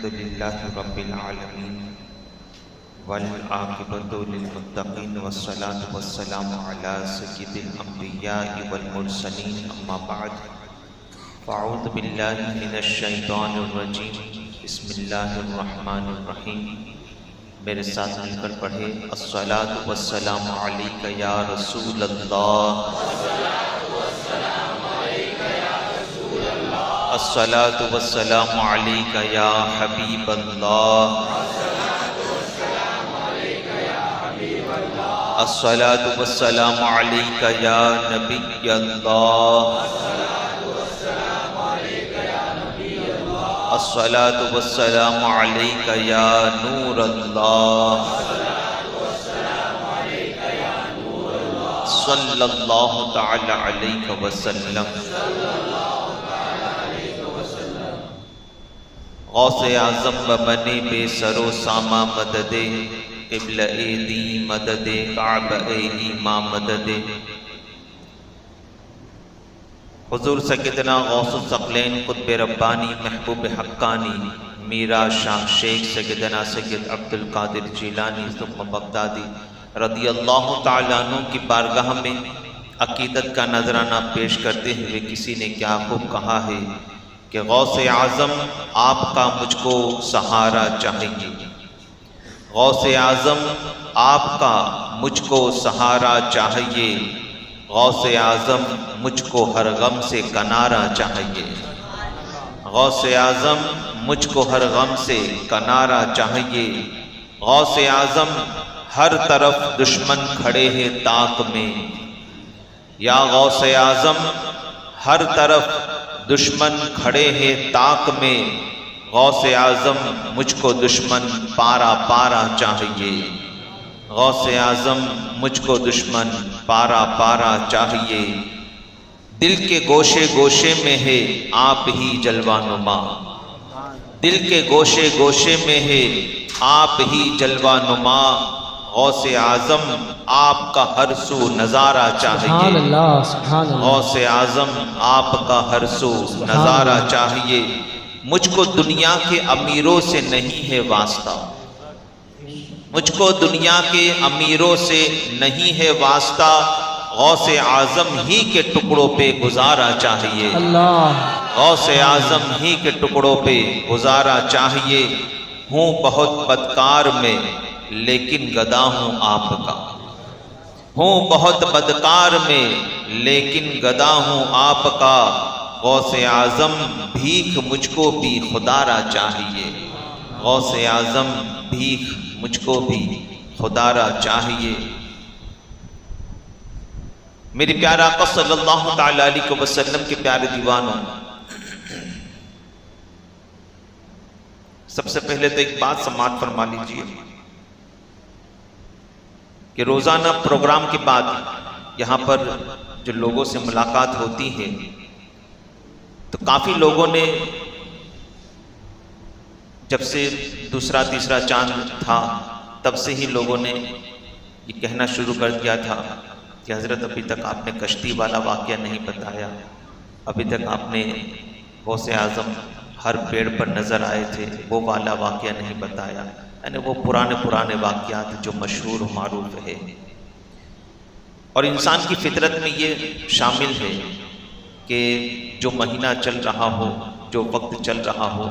الحمد للہ رب العالمین والعاقبۃ للمتقین والصلاة والسلام علی سید الانبیاء والمرسلین اما بعد فاعوذ باللہ من الشیطان الرجیم بسم اللہ الرحمن الرحیم۔ میرے ساتھ مل کر پڑھے الصلاة والسلام علیک یا رسول اللہ، الصلاة والسلام علیک یا حبیب اللہ، الصلاة والسلام علیک یا نبی اللہ، الصلاة والسلام علیک یا نور اللہ، صلی اللہ تعالی علیہ وسلم۔ غوث اعظم ببنے بے سر و ساما مدد، قبلہ دی مدد، کعبہ ایماں مدد۔ حضور سیدنا غوث الثقلین قطب ربانی محبوب حقانی میرا شاہ شیخ سیدنا سید عبد القادر جیلانی ثم بغدادی رضی اللہ تعالیٰ عنہ کی بارگاہ میں عقیدت کا نذرانہ پیش کرتے ہوئے کسی نے کیا خوب کہا ہے کہ غوث اعظم آپ کا مجھ کو سہارا چاہیے، غوث اعظم آپ کا مجھ کو سہارا چاہیے، غوث اعظم مجھ کو ہر غم سے کنارہ چاہیے، غوث اعظم مجھ کو ہر غم سے کنارہ چاہیے، غوث اعظم ہر طرف دشمن کھڑے ہیں طاق میں، یا غوث اعظم ہر طرف دشمن کھڑے ہیں طاق میں، غوث اعظم مجھ کو دشمن پارا پارا چاہیے، غوث اعظم مجھ کو دشمن پارا پارا چاہیے، دل کے گوشے گوشے میں ہے آپ ہی جلوہ نما، دل کے گوشے گوشے میں ہے آپ ہی جلوہ نما، غوث اعظم آپ کا ہر سو نظارہ چاہیے، غوث اعظم آپ کا ہر سو نظارہ چاہیے، مجھ کو دنیا کے امیروں سے نہیں ہے واسطہ، مجھ کو دنیا کے امیروں سے نہیں ہے واسطہ، غوث اعظم ہی کے ٹکڑوں پہ گزارا چاہیے، غوث اعظم ہی کے ٹکڑوں پہ گزارا چاہیے، ہوں بہت بدکار میں لیکن گدا ہوں آپ کا، ہوں بہت بدکار میں لیکن گدا ہوں آپ کا، غوث اعظم بھیک مجھ کو بھی خدارا چاہیے، غوث اعظم بھیک مجھ کو بھی خدارا چاہیے۔ میری پیارا آقا صلی اللہ تعالی علیہ وسلم کے پیارے دیوانوں، سب سے پہلے تو ایک بات سماعت فرما لیجئے کہ روزانہ پروگرام کے بعد یہاں پر جو لوگوں سے ملاقات ہوتی ہے تو کافی لوگوں نے جب سے دوسرا تیسرا چاند تھا تب سے ہی لوگوں نے یہ کہنا شروع کر دیا تھا کہ حضرت ابھی تک آپ نے کشتی والا واقعہ نہیں بتایا، ابھی تک آپ نے غوث اعظم ہر پیڑ پر نظر آئے تھے وہ والا واقعہ نہیں بتایا، یعنی وہ پرانے واقعات جو مشہور و معروف ہے۔ اور انسان کی فطرت میں یہ شامل ہے کہ جو مہینہ چل رہا ہو، جو وقت چل رہا ہو،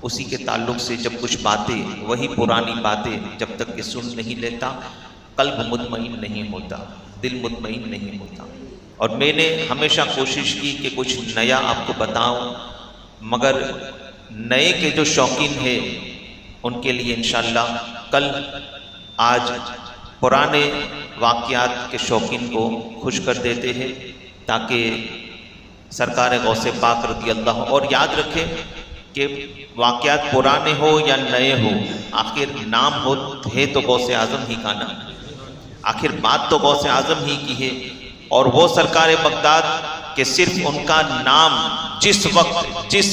اسی کے تعلق سے جب کچھ باتیں، وہی پرانی باتیں جب تک کہ سن نہیں لیتا، قلب مطمئن نہیں ہوتا، دل مطمئن نہیں ہوتا۔ اور میں نے ہمیشہ کوشش کی کہ کچھ نیا آپ کو بتاؤں، مگر نئے کے جو شوقین ہیں ان کے لیے انشاءاللہ کل آج پرانے واقعات کے شوقین کو خوش کر دیتے ہیں تاکہ سرکار غوث پاک رضی اللہ، اور یاد رکھیں کہ واقعات پرانے ہو یا نئے ہو، آخر نام ہے تو غوث اعظم ہی کا نام، آخر بات تو غوث اعظم ہی کی ہے، اور وہ سرکار بغداد کہ صرف ان کا نام جس وقت جس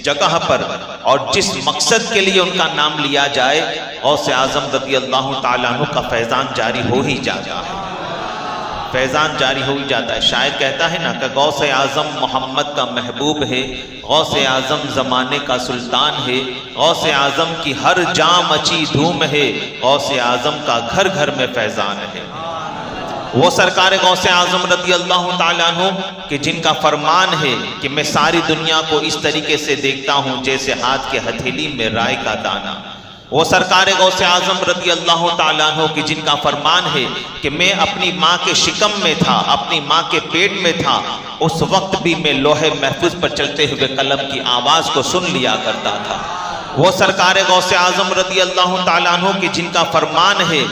جگہ پر اور جس مقصد کے لیے ان کا نام لیا جائے، غوث اعظم رضی اللہ تعالیٰ عنہ کا فیضان جاری ہو ہی جاتا ہے، فیضان جاری ہو ہی جاتا ہے۔ شاعر کہتا ہے نا کہ غوث اعظم محمد کا محبوب ہے، غوث اعظم زمانے کا سلطان ہے، غوث اعظم کی ہر جام مچی دھوم ہے، غوث اعظم کا گھر گھر میں فیضان ہے۔ وہ سرکار غوث اعظم رضی اللہ تعالیٰ عنہ کہ جن کا فرمان ہے کہ میں ساری دنیا کو اس طریقے سے دیکھتا ہوں جیسے ہاتھ کے ہتھیلی میں رائے کا دانہ۔ وہ سرکار غوث اعظم رضی اللہ تعالیٰ عنہ کہ جن کا فرمان ہے کہ میں اپنی ماں کے شکم میں تھا، اپنی ماں کے پیٹ میں تھا، اس وقت بھی میں لوح محفوظ پر چلتے ہوئے قلم کی آواز کو سن لیا کرتا تھا۔ وہ سرکار غوث اعظم رضی اللہ تعالیٰ عنہ کہ جن کا فرمان ہے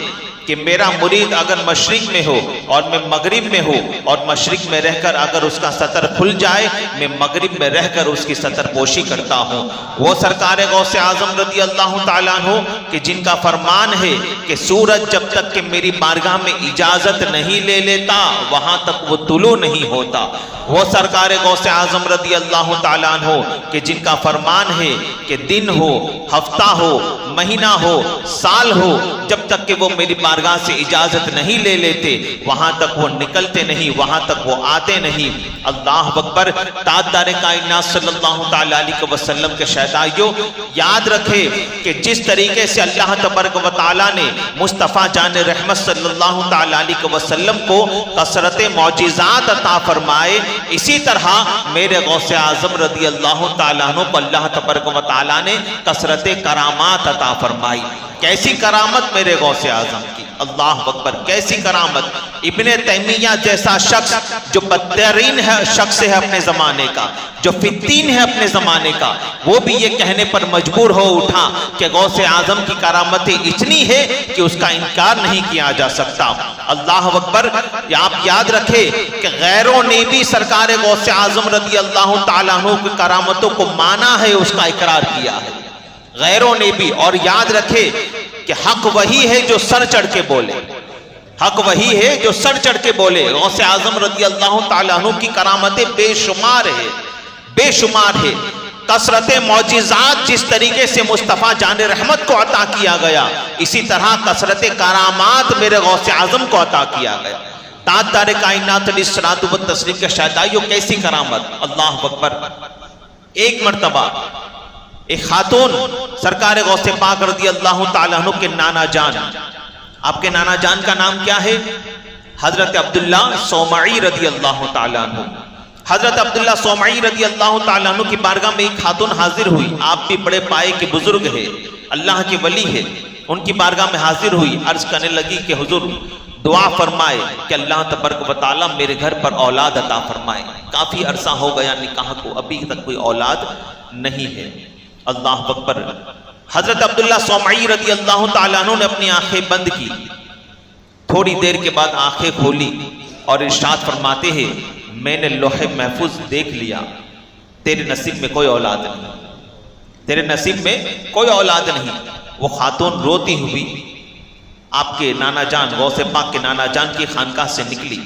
کہ میرا مرید اگر مشرق میں ہو اور میں مغرب میں ہوں اور مشرق میں رہ کر اگر اس کا سطر کھل جائے میں مغرب میں رہ کر اس کی سطر پوشی کرتا ہوں۔ وہ سرکار غوث اعظم رضی اللہ تعالیٰ عنہ کہ جن کا فرمان ہے کہ سورج جب تک کہ میری بارگاہ میں اجازت نہیں لے لیتا وہاں تک وہ طلوع نہیں ہوتا۔ وہ سرکار غوث اعظم رضی اللہ تعالیٰ عنہ کہ جن کا فرمان ہے کہ دن ہو، ہفتہ ہو، مہینہ ہو، سال ہو، جب تک کہ وہ میری بارگاہ سے اجازت نہیں لے لیتے وہاں تک وہ نکلتے نہیں، وہاں تک وہ آتے نہیں۔ اللہ اکبر۔ تاجدار کائنات صلی اللہ تعالیٰ علیہ وسلم کے شہدائیوں یاد رکھے کہ جس طریقے سے اللہ تبارک و تعالیٰ نے مصطفیٰ جان رحمت صلی اللہ تعالیٰ علیہ وسلم کو کثرت معجزات عطا فرمائے، اسی طرح میرے غوث اعظم رضی اللہ تعالیٰ عنہ کو اللہ تبارک و تعالیٰ نے کثرت کرامات عطا فرمائی۔ کیسی کرامت میرے غوث اعظم کی، اللہ اکبر، کیسی کرامت۔ ابن تیمیہ جیسا شخص جو بدترین شخص ہے اپنے زمانے کا، جو فتین ہے اپنے زمانے کا، وہ بھی یہ کہنے پر مجبور ہو اٹھا کہ غوث اعظم کی کرامتیں اتنی ہے کہ اس کا انکار نہیں کیا جا سکتا۔ اللہ اکبر۔ آپ یاد رکھے کہ غیروں نے بھی سرکار غوث اعظم رضی اللہ تعالیٰ عنہ کی کرامتوں کو مانا ہے، اس کا اقرار کیا ہے غیروں نے بھی۔ اور یاد رکھے کہ حق وہی ہے جو سر چڑھ کے بولے، حق وہی ہے جو سر چڑھ کے بولے۔ غوث اعظم رضی اللہ تعالیٰ عنہ کی کرامتیں بے شمار ہے، بے شمار ہے۔ کثرت معجزات جس طریقے سے مصطفیٰ جان رحمت کو عطا کیا گیا، اسی طرح کثرت کرامات میرے غوث اعظم کو عطا کیا گیا۔ تاجدار کائنات علیہ الصلوۃ والتسلیم کے شہدائیوں کیسی کرامت، اللہ اکبر۔ ایک مرتبہ ایک خاتون سرکار غوث پاک رضی اللہ تعالیٰ عنہ کے نانا جان، آپ کے نانا جان کا نام کیا ہے؟ حضرت عبداللہ صومعی رضی اللہ تعالیٰ عنہ۔ حضرت عبداللہ صومعی رضی اللہ تعالیٰ عنہ کی بارگاہ میں ایک خاتون حاضر ہوئی، آپ بھی بڑے پائے کے بزرگ ہے، اللہ کے ولی ہے، ان کی بارگاہ میں حاضر ہوئی، عرض کرنے لگی کہ حضور دعا فرمائے کہ اللہ تبارک و تعالیٰ میرے گھر پر اولاد عطا فرمائے، کافی عرصہ ہو گیا نکاح کو، ابھی تک کوئی اولاد نہیں ہے۔ اللہ اکبر۔ حضرت عبداللہ صومعی رضی اللہ تعالیٰ عنہ نے اپنی آنکھیں بند کی، تھوڑی دیر کے بعد آنکھیں کھولی اور ارشاد فرماتے ہیں میں نے لوح محفوظ دیکھ لیا، تیرے نصیب میں کوئی اولاد نہیں، تیرے نصیب میں کوئی اولاد نہیں۔ وہ خاتون روتی ہوئی آپ کے نانا جان غوث پاک کے نانا جان کی خانقاہ سے نکلی۔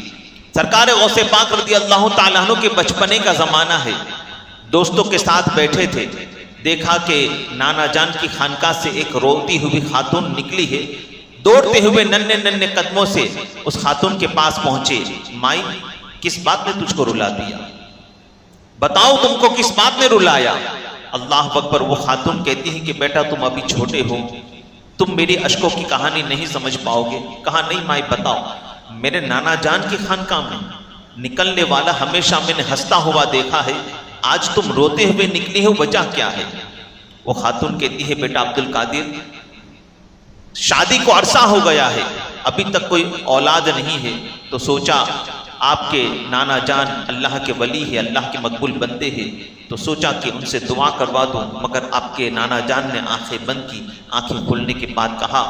سرکار غوث پاک رضی اللہ تعالیٰ عنہ کے بچپنے کا زمانہ ہے، دوستوں کے ساتھ بیٹھے تھے، دیکھا کہ نانا جان کی خانقاہ سے ایک روتی ہوئی خاتون نکلی ہے، دوڑتے ہوئے ننھے ننھے قدموں سے اس خاتون کے پاس پہنچے، مائی کس بات نے تجھ کو رلا دیا، بتاؤ تم کو کس بات نے رلایا؟ اللہ اکبر۔ وہ خاتون کہتی ہے کہ بیٹا تم ابھی چھوٹے ہو، تم میری اشکوں کی کہانی نہیں سمجھ پاؤ گے۔ کہا نہیں مائی بتاؤ، میرے نانا جان کی خانقاہ میں نکلنے والا ہمیشہ میں نے ہنستا ہوا دیکھا ہے، آج تم روتے ہوئے نکلی ہو، وجہ کیا ہے؟ وہ خاتون کہتی ہے بیٹا عبد القادر شادی کو عرصہ ہو گیا ہے، ابھی تک کوئی اولاد نہیں ہے، تو سوچا آپ کے نانا جان اللہ کے ولی ہے، اللہ کے مقبول بندے ہیں، تو سوچا کہ ان سے دعا کروا دوں، مگر آپ کے نانا جان نے آنکھیں بند کی، آنکھیں کھولنے کے بعد کہا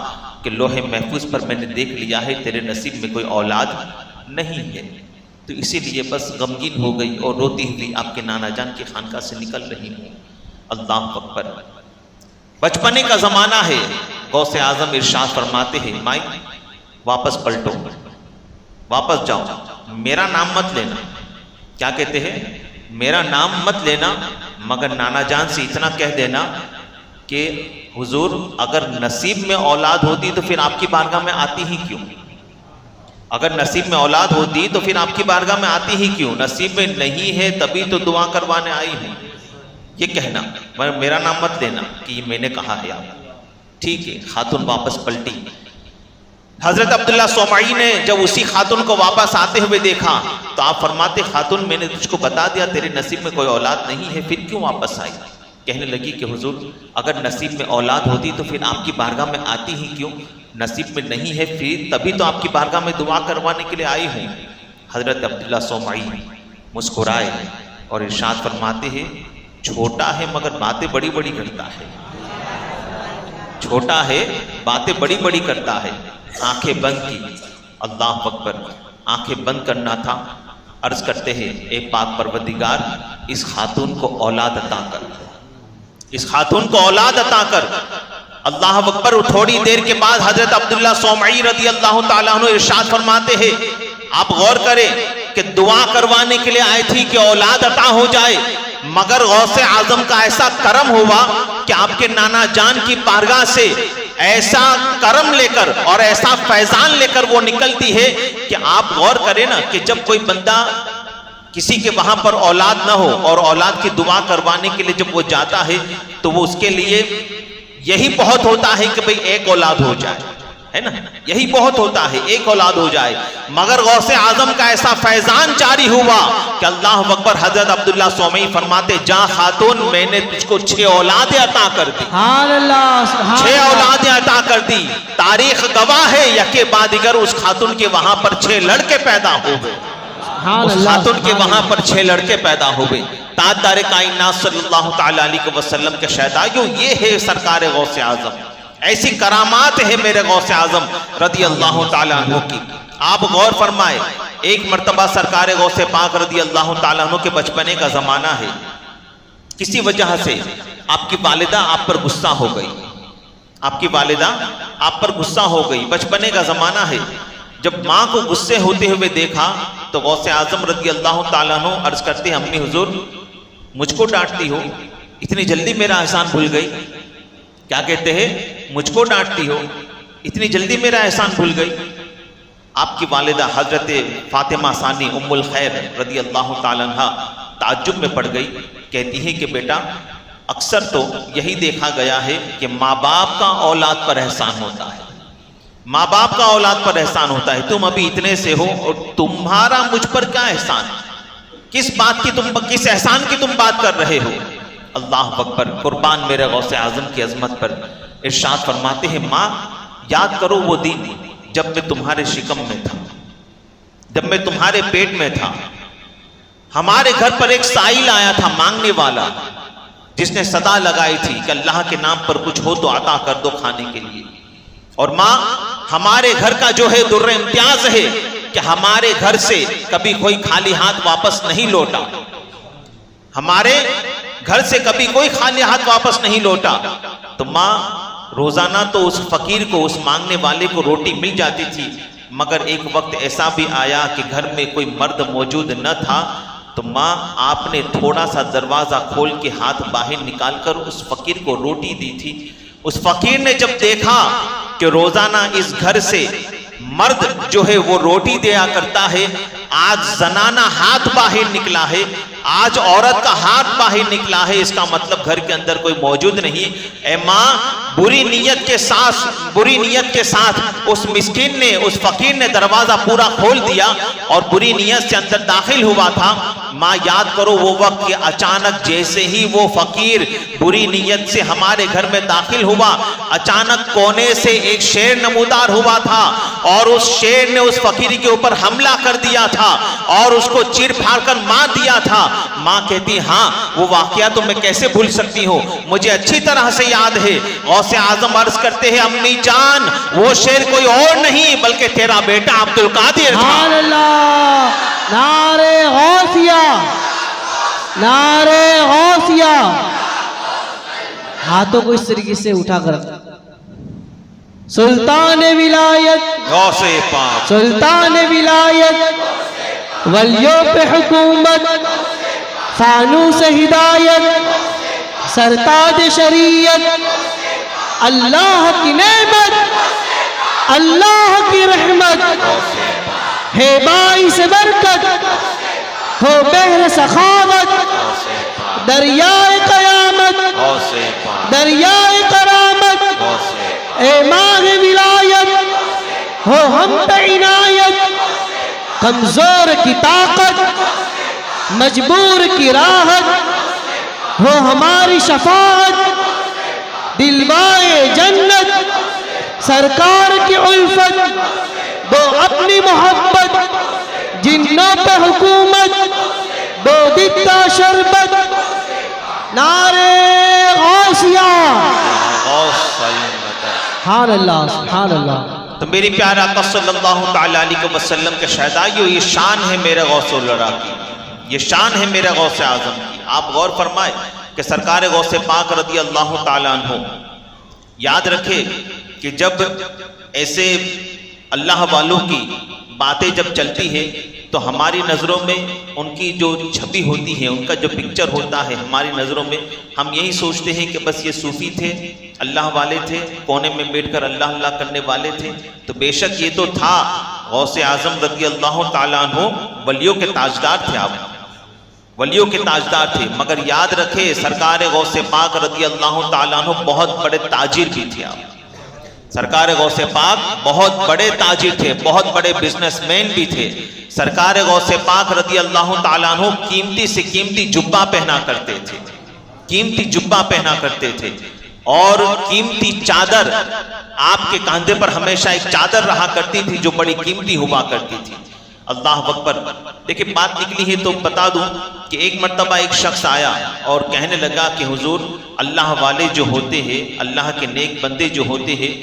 کہ لوح محفوظ پر میں نے دیکھ لیا ہے تیرے نصیب میں کوئی اولاد نہیں ہے، تو اسی لیے بس غمگین ہو گئی اور روتی ہوئی آپ کے نانا جان کی خانقاہ سے نکل رہی ہوں۔ اللہ اکبر۔ بچپنے کا زمانہ ہے، غوث اعظم ارشاد فرماتے ہیں مائی واپس پلٹو، واپس جاؤ، میرا نام مت لینا۔ کیا کہتے ہیں؟ میرا نام مت لینا، مگر نانا جان سے اتنا کہہ دینا کہ حضور اگر نصیب میں اولاد ہوتی تو پھر آپ کی بارگاہ میں آتی ہی کیوں؟ اگر نصیب میں اولاد ہوتی تو پھر آپ کی بارگاہ میں آتی ہی کیوں؟ نصیب میں نہیں ہے تبھی تو دعا کروانے آئی ہوں. یہ کہنا، میرا نام مت لینا کہ یہ میں نے کہا ہے. آپ ٹھیک ہے. خاتون واپس پلٹی. حضرت عبداللہ صومعی نے جب اسی خاتون کو واپس آتے ہوئے دیکھا تو آپ فرماتے خاتون میں نے تجھ کو بتا دیا تیرے نصیب میں کوئی اولاد نہیں ہے، پھر کیوں واپس آئی؟ کہنے لگی کہ حضور اگر نصیب میں اولاد ہوتی تو پھر آپ کی بارگاہ میں آتی ہی کیوں؟ نصیب میں نہیں ہے پھر تبھی تو آپ کی بارگاہ میں دعا کروانے کے لیے آئی ہوں. حضرت عبداللہ صومعی مسکرائے اور ارشاد فرماتے ہیں چھوٹا ہے مگر باتیں بڑی بڑی کرتا ہے. چھوٹا ہے باتیں بڑی بڑی کرتا ہے. آنکھیں بند کی. اللہ اکبر. آنکھیں بند کرنا تھا. عرض کرتے ہیں اے پاک پروردگار اس خاتون کو اولاد عطا کر، اس خاتون کو اولاد عطا کر. اللہ اکبر. تھوڑی دیر کے بعد حضرت عبداللہ صومعی رضی اللہ تعالیٰ عنہ ارشاد فرماتے ہیں آپ غور کریں کہ دعا کروانے کے لیے آئی تھی کہ اولاد عطا ہو جائے، مگر غوث اعظم کا ایسا کرم ہوا کہ آپ کے نانا جان کی بارگاہ سے ایسا کرم لے کر اور ایسا فیضان لے کر وہ نکلتی ہے کہ آپ غور کریں نا کہ جب کوئی بندہ کسی کے وہاں پر اولاد نہ ہو اور اولاد کی دعا کروانے کے لیے جب وہ جاتا ہے تو وہ اس کے لیے یہی بہت ہوتا ہے کہ بھئی ایک اولاد ہو جائے، ہے نا، یہی بہت ہوتا ہے ایک اولاد ہو جائے. مگر غوث اعظم کا ایسا فیضان جاری ہوا کہ اللہ اکبر. حضرت عبداللہ صومعی فرماتے جا خاتون میں نے تجھ کو 6 اولادیں عطا کر دی. 6 اولادیں عطا کر دی. تاریخ گواہ ہے یکے بعد دیگر اس خاتون کے وہاں پر 6 لڑکے پیدا ہو گئے. اس خاتون کے وہاں پر 6 لڑکے پیدا ہو گئے. تاجدار کائنات صلی اللہ تعالی علیہ وسلم کے شہدائیوں یہ ہے سرکار غوث اعظم. ایسی کرامات ہے میرے غوث اعظم رضی اللہ تعالیٰ عنہ کی. آپ غور فرمائے ایک مرتبہ سرکار غوث پاک رضی اللہ تعالیٰ عنہ کے بچپنے کا زمانہ ہے. کسی وجہ سے آپ کی والدہ آپ پر غصہ ہو گئی. آپ کی والدہ آپ پر غصہ ہو گئی. بچپنے کا زمانہ ہے. جب ماں کو غصے ہوتے ہوئے دیکھا تو غوث اعظم رضی اللہ تعالیٰ عنہ عرض کرتے ہیں امی حضور مجھ کو ڈانٹتی ہو، اتنی جلدی میرا احسان بھول گئی. کیا کہتے ہیں مجھ کو ڈانٹتی ہو، اتنی جلدی میرا احسان بھول گئی. آپ کی والدہ حضرت فاطمہ ثانی ام الخیر رضی اللہ تعالیٰ عنہ تعجب میں پڑ گئی. کہتی ہے کہ بیٹا اکثر تو یہی دیکھا گیا ہے کہ ماں باپ کا اولاد پر احسان ہوتا ہے، ماں باپ کا اولاد پر احسان ہوتا ہے. تم ابھی اتنے سے ہو اور تمہارا مجھ پر کیا احسان؟ کس بات کی کس احسان کی تم بات کر رہے ہو؟ اللہ اکبر. قربان میرے غوث اعظم کی عظمت پر. ارشاد فرماتے ہیں ماں یاد کرو وہ دن جب میں تمہارے شکم میں تھا، جب میں تمہارے پیٹ میں تھا. ہمارے گھر پر ایک سائل آیا تھا مانگنے والا جس نے صدا لگائی تھی کہ اللہ کے نام پر کچھ ہو تو عطا کر دو کھانے کے لیے. اور ماں ہمارے گھر کا جو ہے در امتیاز ہے کہ ہمارے گھر سے کبھی کوئی خالی ہاتھ واپس نہیں لوٹا. ہمارے گھر سے کبھی کوئی خالی ہاتھ واپس نہیں لوٹا. تو ماں روزانہ تو اس فقیر کو اس مانگنے والے کو روٹی مل جاتی تھی، مگر ایک وقت ایسا بھی آیا کہ گھر میں کوئی مرد موجود نہ تھا تو ماں آپ نے تھوڑا سا دروازہ کھول کے ہاتھ باہر نکال کر اس فقیر کو روٹی دی تھی. اس فقیر نے جب دیکھا کہ روزانہ اس گھر سے مرد جو ہے وہ روٹی دیا کرتا ہے، آج زنانہ ہاتھ باہر نکلا ہے، آج عورت کا ہاتھ باہر نکلا ہے، اس کا مطلب گھر کے اندر کوئی موجود نہیں. اے ماں بری نیت کے ساتھ اس مسکین نے اس فقیر نے دروازہ پورا کھول دیا اور بری نیت سے اندر داخل ہوا تھا. ماں یاد کرو وہ وقت کہ اچانک جیسے ہی وہ فقیر بری نیت سے ہمارے گھر میں داخل ہوا، اچانک کونے سے ایک شیر نمودار ہوا تھا اور اس شیر نے اس فقیر کے اوپر حملہ کر دیا تھا اور اس کو چیر پھاڑ کر مار دیا تھا. ماں کہتی ہاں وہ واقعہ تو میں کیسے بھول سکتی ہوں، مجھے اچھی طرح سے یاد ہے. غوث اعظم عرض کرتے ہیں امی جان وہ شیر کوئی اور نہیں بلکہ تیرا بیٹا عبد القادر تھا. سبحان اللہ. نعرہ غوثیہ، نعرہ غوثیہ. ہاتھوں کو اس طریقے سے اٹھا کر سلطان ولایت، غوث پاک، سلطان ولایت، ولیوں پہ حکومت، فانوس ہدایت، سرتاج شریعت، اللہ کی نعمت، اللہ کی رحمت، ہے باعث برکت ہو بحر سخاوت دریائے قیامت دریائے کرامت اے ماہ ولایت ہو ہم پہ عنایت کمزور کی طاقت مجبور کی راحت ہو ہماری شفاعت دلوائے جنت سرکار کی الفت دو اپنی محبت جنوں پہ حکومت دو دیتا شربت نعرے غوثیہ سبحان اللہ سبحان اللہ۔ تو میری پیارا آقا صلی اللہ تعالیٰ علیہ وسلم کے شہدائیوں، یہ شان ہے میرے غوث الورا کی، یہ شان ہے میرے غوث اعظم کی۔ آپ غور فرمائے کہ سرکار غوث پاک رضی اللہ تعالیٰ عنہ یاد رکھے کہ جب ایسے اللہ والوں کی باتیں جب چلتی ہے تو ہماری نظروں میں ان کی جو چھبی ہوتی ہے، ان کا جو پکچر ہوتا ہے ہماری نظروں میں، ہم یہی سوچتے ہیں کہ بس یہ صوفی تھے، اللہ والے تھے، کونے میں بیٹھ کر اللہ اللہ کرنے والے تھے۔ تو بے شک یہ تو تھا، غوث اعظم رضی اللہ تعالیٰ عنہ ولیوں کے تاجدار تھے، آپ ولیوں کے تاجدار تھے، مگر یاد رکھے سرکار غوث پاک رضی اللہ تعالیٰ عنہ بہت بڑے تاجر بھی تھے۔ آپ سرکار غوث پاک بہت بڑے تاجر تھے، بہت بڑے بزنس مین بھی تھے۔ سرکار غوث پاک رضی اللہ تعالیٰ عنہ قیمتی سے قیمتی جبہ پہنا کرتے تھے، قیمتی جبہ پہنا کرتے تھے، اور قیمتی چادر آپ کے کاندھے پر ہمیشہ ایک چادر رہا کرتی تھی جو بڑی قیمتی ہوا کرتی تھی۔ اللہ اکبر۔ دیکھیں بات نکلی ہے تو بتا دوں کہ ایک مرتبہ ایک شخص آیا اور کہنے لگا کہ حضور، اللہ والے جو ہوتے ہیں، اللہ کے نیک بندے جو ہوتے ہیں،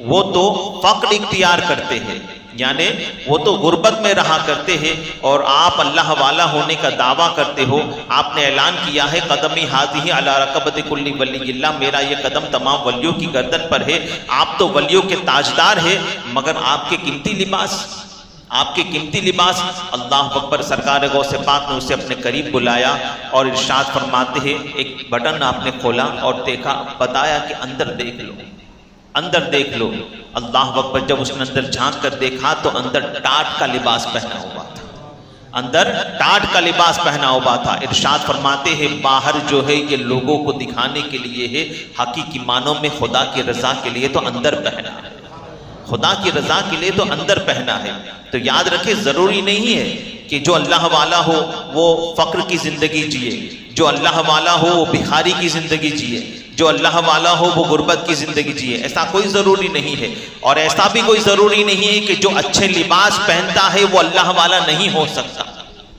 وہ تو فقر اختیار کرتے ہیں، یعنی وہ تو غربت میں رہا کرتے ہیں، اور آپ اللہ والا ہونے کا دعویٰ کرتے ہو۔ آپ نے اعلان کیا ہے قدمی ہاتھی علی رقبت کل ولی اللہ، میرا یہ قدم تمام ولیوں کی گردن پر ہے۔ آپ تو ولیوں کے تاجدار ہیں، مگر آپ کے قیمتی لباس، آپ کے قیمتی لباس۔ اللہ اکبر۔ سرکار غوث پاک نے اسے اپنے قریب بلایا اور ارشاد فرماتے ہیں، ایک بٹن آپ نے کھولا اور دیکھا، بتایا کہ اندر دیکھ لو، اندر دیکھ لو۔ اللہ اکبر۔ جب اس نے اندر جھانک کر دیکھا تو اندر ٹاٹ کا لباس پہنا ہوا تھا، اندر ٹاٹ کا لباس پہنا ہوا تھا۔ ارشاد فرماتے ہیں باہر جو ہے یہ لوگوں کو دکھانے کے لیے ہے، حقیقی معنوں میں خدا کی رضا کے لیے تو اندر پہنا ہے، خدا کی رضا کے لیے تو اندر پہنا ہے۔ تو یاد رکھے ضروری نہیں ہے کہ جو اللہ والا ہو وہ فقر کی زندگی جیے، جو اللہ والا ہو وہ بھکاری کی زندگی جیے، جو اللہ والا ہو وہ غربت کی زندگی جیے، ایسا کوئی ضروری نہیں ہے۔ اور ایسا بھی کوئی ضروری نہیں ہے کہ جو اچھے لباس پہنتا ہے وہ اللہ والا نہیں ہو سکتا،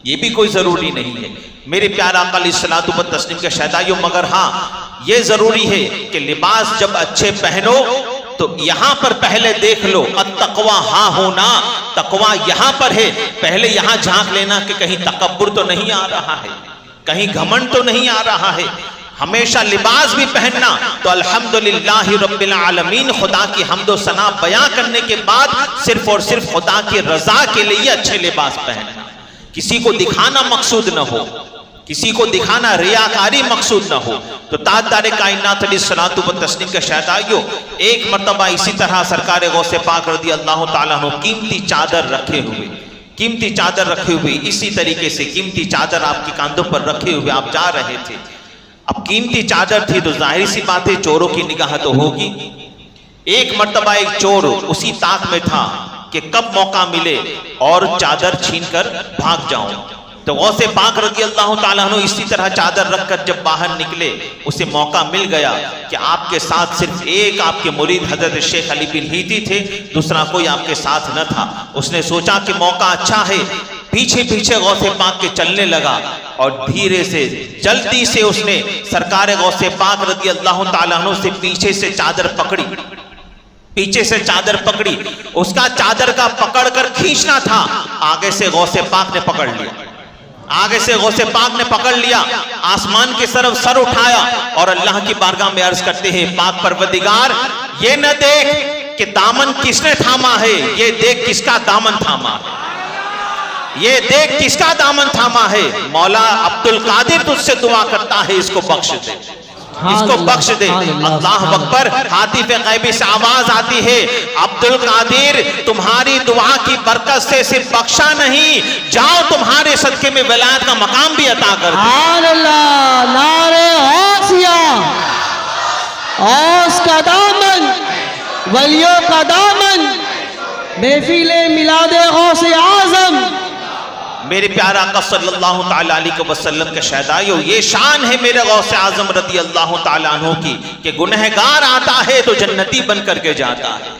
یہ بھی کوئی ضروری نہیں ہے میرے پیارے آقا علیہ الصلوۃ والتسلیم کے شہدائیوں۔ مگر ہاں یہ ضروری ہے کہ لباس جب اچھے پہنو تو یہاں پر پہلے دیکھ لو، التقوی ہاں ہونا، تقوی یہاں پر ہے، پہلے یہاں جھانک لینا کہ کہیں تکبر تو نہیں آ رہا ہے، کہیں گھمنڈ تو نہیں آ رہا ہے۔ ہمیشہ لباس بھی پہننا تو الحمدللہ رب العالمین، خدا کی حمد و ثنا بیان کرنے کے بعد صرف اور صرف خدا کی رضا کے لیے اچھے لباس پہننا، کسی کو دکھانا مقصود نہ ہو، کسی کو دکھانا ریاکاری مقصود نہ ہو۔ تو تاجدار کائنات علیہ الصلوۃ والتسلیم کے شہدائیوں، ایک مرتبہ اسی طرح سرکار غوث پاک رضی اللہ تعالیٰ عنہ قیمتی چادر رکھے ہوئے، قیمتی چادر رکھے ہوئے، اسی طریقے سے قیمتی چادر آپ کے کاندھوں پر رکھے ہوئے آپ جا رہے تھے۔ اب قیمتی چادر تھی تو ظاہر سی بات ہے چوروں کی نگاہ تو ہوگی۔ ایک مرتبہ ایک چور اسی طاق میں تھا کہ کب موقع ملے اور چادر چھین کر بھاگ جاؤں۔ تو غوث پاک رضی اللہ تعالیٰ عنہ اسی طرح چادر رکھ کر جب باہر نکلے، اسے موقع مل گیا کہ آپ کے ساتھ صرف ایک آپ کے مرید حضرت شیخ علی بن ہیتی تھے، دوسرا کوئی آپ کے ساتھ نہ تھا۔ اس نے سوچا کہ موقع اچھا ہے، پیچھے پیچھے غوث پاک کے چلنے لگا، اور دھیرے سے جلدی سے اس نے سرکار غوث پاک رضی اللہ تعالیٰ عنہ سے پیچھے سے چادر پکڑی، پیچھے سے چادر پکڑی، اس کا چادر کا پکڑ کر کھینچنا تھا، آگے سے غوث پاک نے پکڑ لیا، آگے سے غوث پاک نے پکڑ لیا، آسمان کی طرف سر اٹھایا اور اللہ کی بارگاہ میں عرض کرتے ہیں پاک پروردگار، یہ نہ دیکھ کہ دامن کس نے تھاما ہے، یہ دیکھ کس کا دامن تھاما ہے، یہ دیکھ کس کا دامن تھاما ہے۔ مولا عبد القادر تجھ سے دعا کرتا ہے اس کو بخش دے، اس کو بخش دے۔ اللہ اکبر، ہاتف غیبی سے آواز آتی ہے، عبد القادر تمہاری دعا کی برکت سے صرف بخشا نہیں، جاؤ تمہارے صدقے میں ولایت کا مقام بھی عطا کر دے۔ سبحان اللہ، نعرہ غوثیہ، غوث کا دامن، ولیوں کا دامن، محفل میلاد غوث اعظم۔ میرے پیارا آقا صلی اللہ تعالیٰ علیہ وسلم کے شہدائیوں، یہ شان ہے میرے غوث اعظم رضی اللہ تعالیٰ عنہ کی کہ گنہگار آتا ہے تو جنتی بن کر کے جاتا ہے،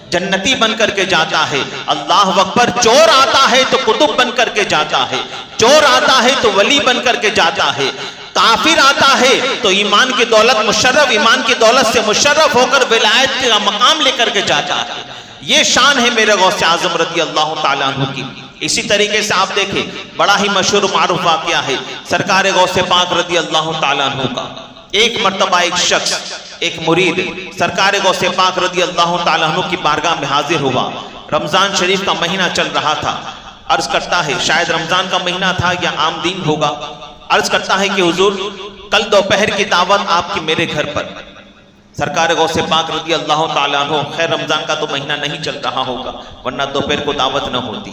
جنتی بن کر کے جاتا ہے۔ اللہ اکبر، چور آتا ہے تو قطب بن کر کے جاتا ہے، چور آتا ہے تو ولی بن کر کے جاتا ہے، کافر آتا ہے تو ایمان کی دولت مشرف، ایمان کی دولت سے مشرف ہو کر ولایت کا مقام لے کر کے جاتا ہے۔ یہ شان ہے میرے غوث اعظم رضی اللہ تعالیٰ عنہ کی۔ اسی طریقے سے آپ دیکھیں، بڑا ہی مشہور معروف واقعہ ہے سرکار غوث پاک رضی اللہ تعالیٰ عنہ کا۔ ایک مرتبہ ایک شخص، ایک مرید سرکار غوث پاک رضی اللہ تعالیٰ عنہ کی بارگاہ میں حاضر ہوا۔ رمضان شریف کا مہینہ چل رہا تھا۔ عرض کرتا ہے، شاید رمضان کا مہینہ تھا یا عام دن ہوگا۔ عرض کرتا ہے کہ حضور کل دوپہر کی دعوت آپ کی میرے گھر پر۔ سرکار غوث پاک رضی اللہ تعالیٰ عنہ، خیر رمضان کا تو مہینہ نہیں چل رہا ہوگا ورنہ دوپہر کو دعوت نہ ہوتی۔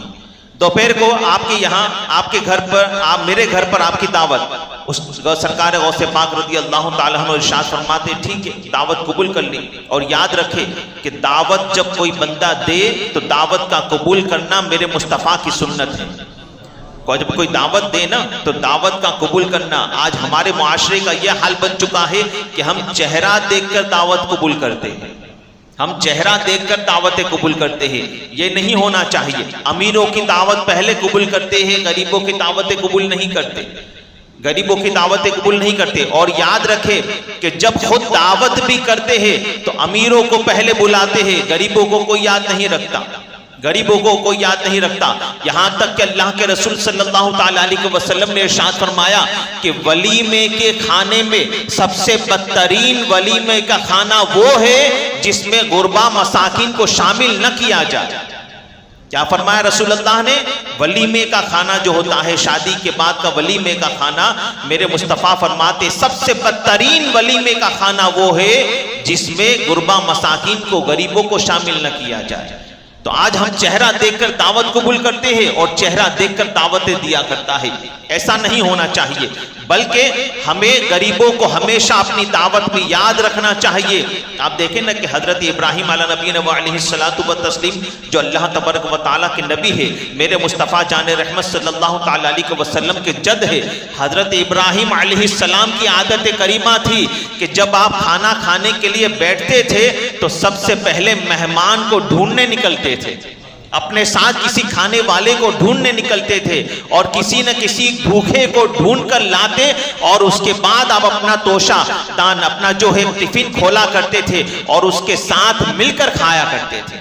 دوپہر کو آپ کے یہاں، آپ کے گھر پر، آپ میرے گھر پر آپ کی دعوت۔ اس سرکار غوث پاک رضی اللہ تعالیٰ عنہ ارشاد فرماتے، ٹھیک ہے دعوت قبول کر لی، اور یاد رکھے کہ دعوت جب کوئی بندہ دے تو دعوت کا قبول کرنا میرے مصطفیٰ کی سنت ہے۔ جب کوئی دعوت دے نا تو دعوت کا قبول کرنا۔ آج ہمارے معاشرے کا یہ حال بن چکا ہے کہ ہم چہرہ دیکھ کر دعوت قبول کرتے ہیں، ہم چہرہ دیکھ کر دعوتیں قبول کرتے ہیں۔ یہ نہیں ہونا چاہیے۔ امیروں کی دعوت پہلے قبول کرتے ہیں، غریبوں کی دعوتیں قبول نہیں کرتے، غریبوں کی دعوتیں قبول نہیں کرتے۔ اور یاد رکھے کہ جب خود دعوت بھی کرتے ہیں تو امیروں کو پہلے بلاتے ہیں، غریبوں کو کوئی یاد نہیں رکھتا، غریبوں کو کوئی یاد نہیں رکھتا۔ یہاں تک کہ اللہ کے رسول صلی اللہ تعالیٰ علیہ وسلم نے ارشاد فرمایا کہ ولیمے کے کھانے میں سب سے بدترین ولیمے کا کھانا وہ ہے جس میں غربا مساکین کو شامل نہ کیا جائے۔ کیا فرمایا رسول اللہ نے؟ ولیمے کا کھانا جو ہوتا ہے، شادی کے بعد کا ولیمے کا کھانا، میرے مصطفیٰ فرماتے سب سے بدترین ولیمے کا کھانا وہ ہے جس میں غربا مساکین کو، غریبوں کو شامل نہ کیا جائے۔ تو آج ہم چہرہ دیکھ کر دعوت قبول کرتے ہیں اور چہرہ دیکھ کر دعوتیں دیا کرتا ہے۔ ایسا نہیں ہونا چاہیے، بلکہ ہمیں غریبوں کو ہمیشہ اپنی دعوت میں یاد رکھنا چاہیے۔ آپ دیکھیں نا کہ حضرت ابراہیم علیہ نبینا علیہ الصلوۃ والتسلیم جو اللہ تبارک و تعالیٰ کے نبی ہے، میرے مصطفیٰ جان رحمت صلی اللہ تعالیٰ علیہ وسلم کے جد ہے، حضرت ابراہیم علیہ السلام کی عادت کریمہ تھی کہ جب آپ کھانا کھانے کے لیے بیٹھتے تھے تو سب سے پہلے مہمان کو ڈھونڈنے نکلتے تھے، اپنے ساتھ کسی کھانے والے کو ڈھونڈنے نکلتے تھے اور کسی نہ کسی بھوکے کو ڈھونڈ کر لاتے، اور اس کے بعد آپ اپنا توشہ دان، اپنا جو ہے ٹفن کھولا کرتے تھے اور اس کے ساتھ مل کر کھایا کرتے تھے،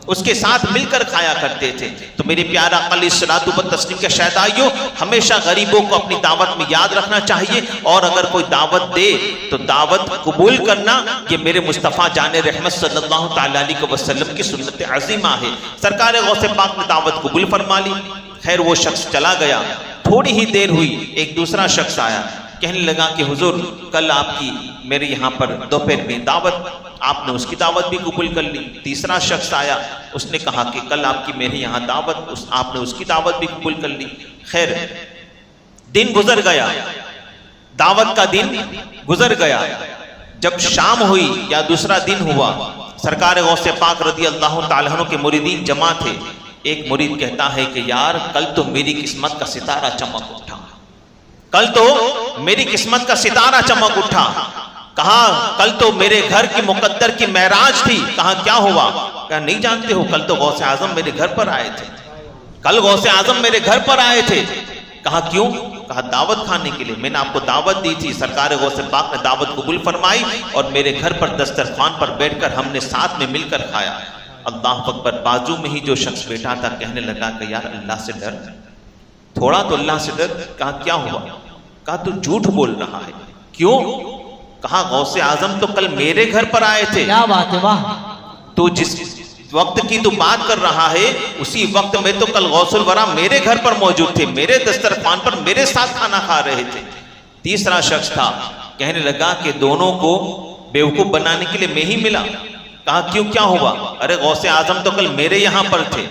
اس کے ساتھ مل کر کھایا کرتے تھے۔ تو میرے پیارا علیہ الصلوۃ والتسلیم کے شہدائیوں، ہمیشہ غریبوں کو اپنی دعوت میں یاد رکھنا چاہیے، اور اگر کوئی دعوت دے تو دعوت قبول کرنا یہ میرے مصطفیٰ جان رحمت صلی اللہ تعالیٰ علیہ وسلم کی سنت عظیمہ ہے۔ سرکار غوث پاک نے دعوت قبول فرما لی۔ خیر وہ شخص چلا گیا، تھوڑی ہی دیر ہوئی، ایک دوسرا شخص آیا، کہنے لگا کہ حضور کل آپ کی میرے یہاں پر دوپہر میں دعوت، آپ نے اس کی دعوت بھی قبول کر لی۔ تیسرا شخص آیا، اس نے کہا کہ کل آپ کی میرے یہاں دعوت، آپ نے اس کی دعوت بھی قبول کر لی۔ خیر دن گزر گیا، دعوت کا دن گزر گیا۔ جب شام ہوئی یا دوسرا دن ہوا، سرکار غوث پاک رضی اللہ تعالیٰ عنہ کے مریدین جمع تھے۔ ایک مرید کہتا ہے کہ یار کل تو میری قسمت کا ستارہ چمک اٹھا، کل تو میری قسمت کا ستارہ چمک اٹھا۔ کہا کل تو میرے گھر کی مقدر کی معراج تھی۔ کہا کیا ہوا؟ کہا نہیں جانتے ہو، کل تو غوث اعظم میرے گھر پر آئے تھے، کل غوث اعظم میرے گھر پر آئے تھے۔ کہا کیوں؟ کہا دعوت کھانے کے لیے، میں نے آپ کو دعوت دی تھی، سرکار غوث پاک نے دعوت قبول فرمائی اور میرے گھر پر دسترخوان پر بیٹھ کر ہم نے ساتھ میں مل کر کھایا۔ اللہ اکبر، بازو میں ہی جو شخص بیٹھا تھا کہنے لگا کہ یار اللہ سے ڈر، تھوڑا تو اللہ سے ڈر۔ کہا کیا ہوا؟ کہا تو جھوٹ بول رہا ہے۔ کیوں؟ کہا غوث اعظم تو کل میرے گھر پر آئے تھے۔ کیا بات ہے، واہ! تو جس وقت کی تو بات کر رہا ہے اسی وقت میں تو کل غوث الورا میرے گھر پر موجود تھے، میرے دسترخوان پر میرے ساتھ کھانا کھا رہے تھے۔ تیسرا شخص تھا، کہنے لگا کہ دونوں کو بیوقوف بنانے کے لیے میں ہی ملا. کہا کیوں، کیا ہوا؟ ارے غوث اعظم تو کل میرے یہاں پر تھے.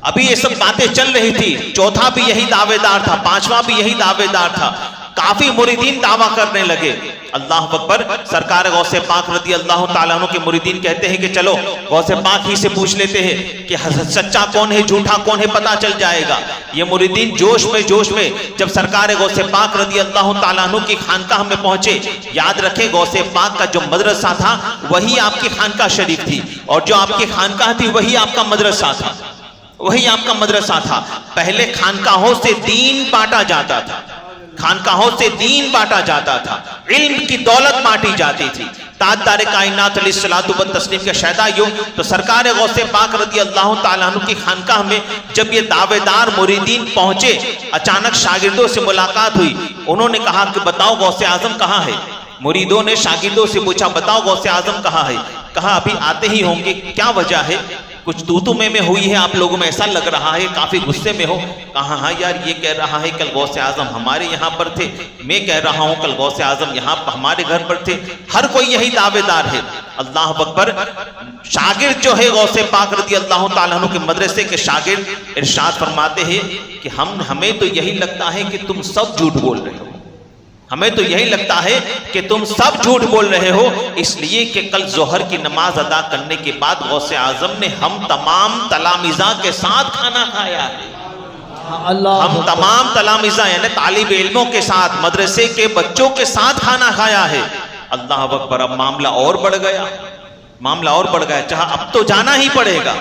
ابھی یہ سب باتیں چل رہی تھی. چوتھا بھی یہی دعوے دار تھا، پانچواں بھی یہی دعوے دار تھا. کافی مریدین دعویٰ کرنے لگے. اللہ اکبر. سرکار غوث پاک رضی اللہ تعالیٰ عنہ کے مریدین کہتے ہیں کہ چلو غوث پاک ہی سے پوچھ لیتے ہیں کہ سچا کون ہے جھوٹا کون ہے پتہ چل جائے گا. یہ مریدین جوش میں جب سرکار غوث پاک رضی اللہ تعالیٰ عنہ کی خانقاہ میں پہنچے. یاد رکھیں غوث پاک کا جو مدرسہ تھا وہی آپ کی خانقاہ شریف تھی، اور جو آپ کی خانقاہ تھی وہی آپ کا مدرسہ تھا، وہی آپ کا مدرسہ تھا. پہلے خانقاہوں سے دین بانٹا جاتا تھا، خانقاہوں سے دین بانٹا جاتا تھا، علم کی دولت بانٹی جاتی تھی. تاجدار کائنات علیہ الصلوۃ والتسلیم کے شہدائیوں، تو سرکار غوث پاک رضی اللہ تعالیٰ عنہ کی خانقاہ میں جب یہ دعوے دار مریدین پہنچے، اچانک شاگردوں سے ملاقات ہوئی. انہوں نے کہا کہ بتاؤ غوث اعظم کہاں ہے؟ مریدوں نے شاگردوں سے پوچھا بتاؤ غوث اعظم کہاں ہے؟ کہا ابھی آتے ہی ہوں گے. کیا وجہ ہے؟ کچھ تو میں ہوئی ہے آپ لوگوں میں، ایسا لگ رہا ہے کافی غصے میں ہو. کہا ہاں یار یہ کہہ رہا ہے کل غوث اعظم ہمارے یہاں پر تھے، میں کہہ رہا ہوں کل غوث اعظم یہاں ہمارے گھر پر تھے. ہر کوئی یہی دعوے دار ہے. اللہ اکبر. شاگرد جو ہے غوث پاک رضی اللہ تعالیٰ عنہ کے مدرسے کے شاگرد ارشاد فرماتے ہیں کہ ہمیں تو یہی لگتا ہے کہ تم سب جھوٹ بول رہے ہو، ہمیں تو یہی لگتا ہے کہ تم سب جھوٹ بول رہے ہو، اس لیے کہ کل ظہر کی نماز ادا کرنے کے بعد غوث اعظم نے ہم تمام تلامذہ کے ساتھ کھانا کھایا ہے. ہم تمام تلامذہ یعنی طالب علموں کے ساتھ، مدرسے کے بچوں کے ساتھ کھانا کھایا ہے. اللہ اکبر. اب معاملہ اور بڑھ گیا، معاملہ اور بڑھ گیا. چاہا اب تو جانا ہی پڑے گا.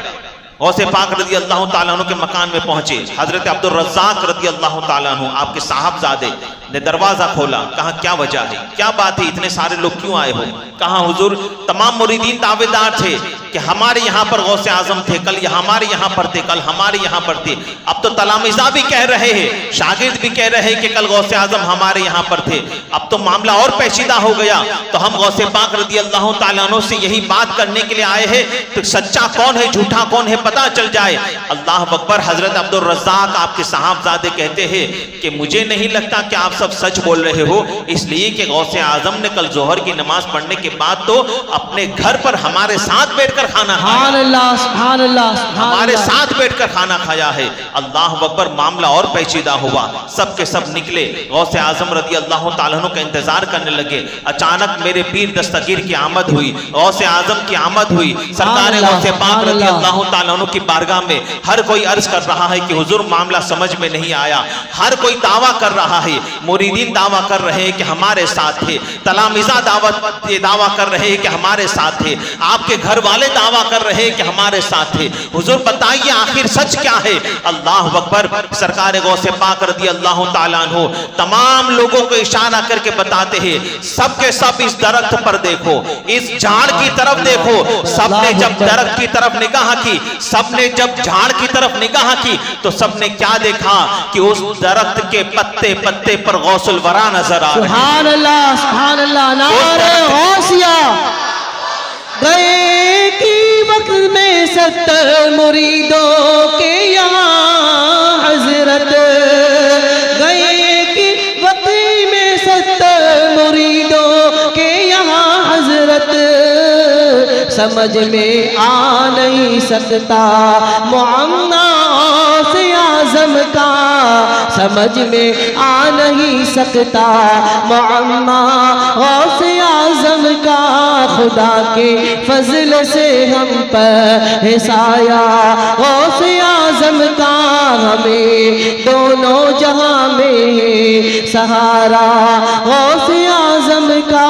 غوث پاک رضی اللہ تعالیٰ عنہ کے مکان میں پہنچے. حضرت عبد الرزاق رضی اللہ تعالیٰ عنہ آپ کے صاحبزادے نے دروازہ کھولا. کہا کیا وجہ ہے، کیا بات ہے، اتنے سارے لوگ کیوں آئے ہو؟ کہا حضور تمام مریدین دعوے دار تھے کہ ہمارے یہاں پر غوث اعظم تھے، کل ہمارے یہاں پر تھے، کل ہمارے یہاں پر تھے. اب تو تلامذہ بھی کہہ رہے ہیں، شاگرد بھی کہہ رہے ہیں کہ کل غوث اعظم ہمارے یہاں پر تھے. اب تو معاملہ اور پیچیدہ ہو گیا. تو ہم غوث پاک رضی اللہ تعالیٰ عنہ سے یہی بات کرنے کے لیے آئے ہیں کہ سچا کون ہے جھوٹا کون ہے پتہ چل جائے. اللہ اکبر. حضرت عبد الرزاق آپ کے صاحبزادے کہتے ہیں کہ مجھے نہیں لگتا کہ آپ سب سچ بول رہے ہو، اس لیے کہ غوث اعظم نے کل ظہر کی نماز پڑھنے کے بعد تو اپنے گھر پر ہمارے ساتھ بیٹھ کر کھانا کھایا، سبحان اللہ ہمارے ساتھ بیٹھ کر کھانا کھایا ہے. اللہ اکبر. معاملہ اور پیچیدہ ہوا. سب کے سب نکلے، غوث اعظم رضی اللہ تعالیٰ عنہ کا انتظار کرنے لگے. اچانک میرے پیر دستگیر کی آمد ہوئی، غوث اعظم کی آمد ہوئی. سرکار غوث پاک رضی اللہ تعالیٰ عنہ کی بارگاہ میں ہر کوئی عرض کر رہا ہے کہ حضور معاملہ سمجھ میں نہیں آیا. ہر کوئی دعویٰ کر رہا ہے، مریدین دعویٰ کر رہے ہیں کہ ہمارے ساتھ تھے، تلامذہ دعویٰ کر رہے ہیں کہ ہمارے ساتھ تھے، آپ کے گھر والے دعویٰ کر رہے ہیں کہ ہمارے ساتھ تھے. حضور بتائیے آخر سچ کیا ہے؟ اللہ اکبر. سرکار غوث پاک رضی اللہ تعالیٰ عنہ تمام لوگوں کو اشارہ کر کے بتاتے ہیں سب کے سب اس درخت پر دیکھو، اس جھاڑ کی طرف دیکھو. سب نے جب درخت کی طرف نگاہ کی، سب نے جب جھاڑ کی طرف نگاہ کی تو سب نے کیا دیکھا کہ اس درخت کے پتے پتے پر غوث الورا نظر آ رہے ہیں. سبحان اللہ سبحان اللہ. نعرہ غوثیہ. گئے کی وقت میں 70 مریدوں کے یہاں حضرت، گئے کی وقت میں 70 مریدوں کے یہاں حضرت. سمجھ میں آ نہیں سکتا معاملہ غوث اعظم کا، سمجھ میں آ نہیں سکتا معاملہ غوث اعظم کا. خدا کے فضل سے ہم پر ہے سایہ غوث اعظم کا، ہمیں دونوں جہاں میں سہارا غوث اعظم کا.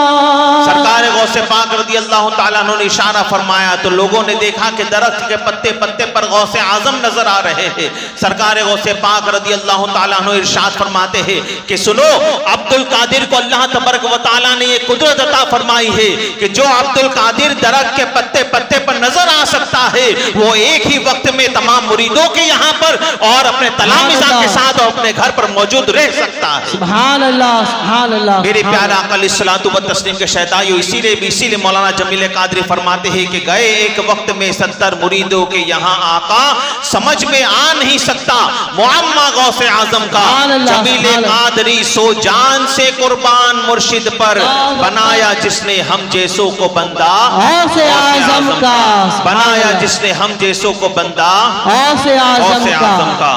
سرکار غوث پاک رضی اللہ تعالیٰ عنہ نے اشارہ فرمایا تو لوگوں نے دیکھا کہ درخت کے پتے پتے پر غوث اعظم نظر آ رہے ہیں. سرکار غوث پاک رضی اللہ تعالیٰ عنہ ارشاد فرماتے ہیں کہ سنو، عبد القادر کو اللہ تبارک و تعالیٰ نے یہ قدرت عطا فرمائی ہے کہ جو عبد القادر درخت کے پتے پتے پر نظر آ سکتا ہے وہ ایک ہی وقت میں تمام مریدوں کے یہاں پر اور اپنے تلامذہ کے ساتھ اور اپنے گھر پر موجود رہ سکتا ہے. سبحان اللہ سبحان اللہ. میرے پیارے آقا علیہ الصلوۃ والتسلیم کے شہدائیوں، اسی لیے بھی اسی لیے مولانا جمیل قادری فرماتے ہیں کہ گئے ایک وقت میں 70 مریدوں کے یہاں آقا سمجھ میں آ نہیں سکتا معمہ غوث اعظم کا جمیل قادری سو جان سے قربان مرشد پر بنایا جس نے ہم جیسوں کو بندہ غوث اعظم کا بنایا جس نے ہم جیسوں کو بندہ غوث اعظم کا